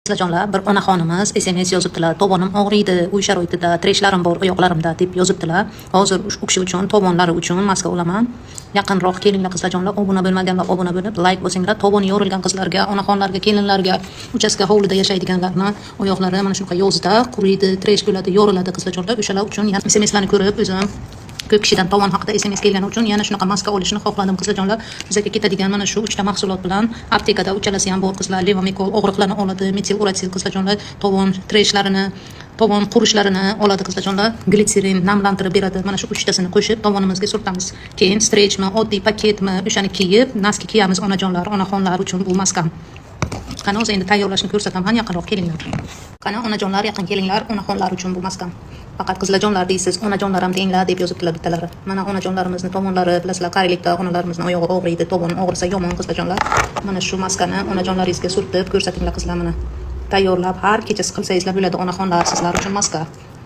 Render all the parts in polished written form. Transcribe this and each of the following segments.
Qizlarjonlar, bir onaxonimiz SMS yozibdilar. Tovonim og'riydi, uy sharoitida treshlarim bor oyoqlarimda deb yozibdilar. Hozir u kishi uchun, tovonlari uchun maska olaman. Yaqinroq kelinglar qizlarjonlar, obuna bo'lmaganlar obuna bo'lib, like bosinglar. Tovoni yorilgan qizlarga, onaxonlarga, kelinlarga, uchastka hovlida yashaydiganlarni oyoqlari mana shunaqa yozda quriydi, tresh bo'ladi, yoriladi qizlarjonlar. O'shalar uchun SMSlarni ko'rib o'zim ko'p kishidan tovon haqida SMS kelgani uchun yana shunaqa maska olishni xohladim qizlarjonlar. Bizga ketadigan mana shu 3 ta mahsulot bilan aptekada uchalasi ham bor qizlar. Levomikol og'riqlarni oladi, metil uratil qizlarjonlar, tovon treshlarini, tovon qurishlarini oladi qizlarjonlar. Glitserin namlantirib beradi. Mana shu 3 tasini qo'shib tovonimizga surtamiz. Keyin strechmi, oddiy paketmi, o'shani kiyib, naski kiyamiz onajonlar, onaxonlar uchun bu maskam. Qani o'zi endi tayyorlashni ko'rsataman, yaqinroq kelinglar. Qani onajonlar, yaqin kelinglar, onaxonlar uchun bu maskam. Faqat qizlarjonlar deysiz, onajonlar ham tenglar deb yozibdilar bittalari. Mana onajonlarimizni tovonlari, bilasizlar, qarilikda onalarimizni oyog'i og'riydi, tovon og'risa yomon qizlarjonlar. Mana shu maskani onajonlaringizga surtib ko'rsatinglar qizlar mana. Tayyorlab har kecha qilsangizlar bo'ladi onaxonlar sizlar uchun maska.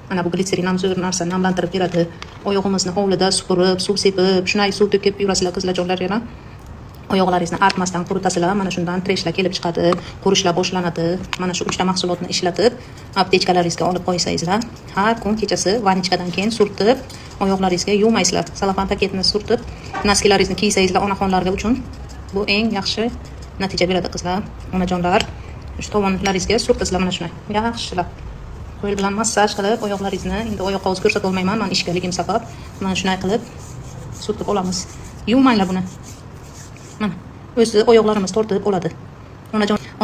Mana bu glitserin ham zo'r narsa, namlantirib beradi. Oyog'imizni hovlida supurib, suv sepib, shunday suv to'kib yurasizlar qizlarjonlar yana. Oyoqlaringizni artmasdan quritasizlar. Mana shundan treshlar kelib chiqadi, qurishlar boshlanadi. Mana shu 3 ta mahsulotni ishlatib, aptechkalaringizga olib qo'ysangizlar, har kun kechasi vanichkadan keyin surtib, oyoqlaringizga yuvmaysizlar. Salofan paketini surtib, naskilaringizni kiysangizlar onaxonlarga uchun bu eng yaxshi natija beradi qizlar. Onajonlar, shu tovonlaringizga surtasizlar mana shunday. Yaxshilab qo'l bilan massaj qilib oyoqlaringizni, endi oyoqqa o'z ko'rsata olmayman, men ishgaligim sabab, mana shunday qilib surtib olamiz. Yuvmanglar buni. Mana o'zi oyoqlarimiz tortib oladi.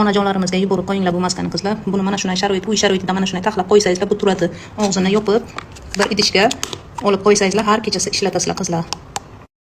Onajonlarimizga yuborib qo'yinglar bu maskani qizlar. Buni mana shunday sharoit, uy sharoitida mana shunday taxlab qo'ysangizlar, bu turadi. Og'zini yopib, bir idishga olib qo'ysangizlar, har kechasi ishlatasizlar qizlar.